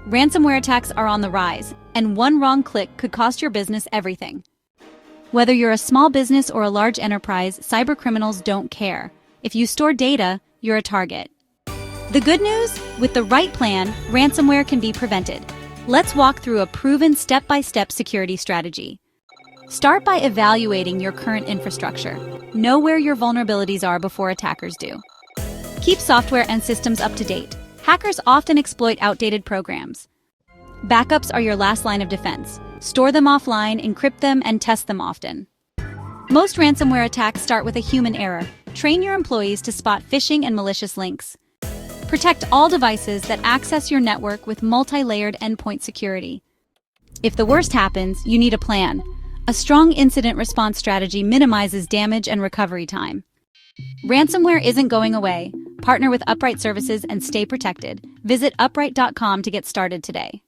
Ransomware attacks are on the rise, and one wrong click could cost your business everything. Whether you're a small business or a large enterprise, cybercriminals don't care. If you store data, you're a target. The good news? With the right plan, ransomware can be prevented. Let's walk through a proven step-by-step security strategy. Start by evaluating your current infrastructure. Know where your vulnerabilities are before attackers do. Keep software and systems up to date. Hackers often exploit outdated programs. Backups are your last line of defense. Store them offline, encrypt them, and test them often. Most ransomware attacks start with a human error. Train your employees to spot phishing and malicious links. Protect all devices that access your network with multi-layered endpoint security. If the worst happens, you need a plan. A strong incident response strategy minimizes damage and recovery time. Ransomware isn't going away. Partner with Uprite services and stay protected. Visit uprite.com to get started today.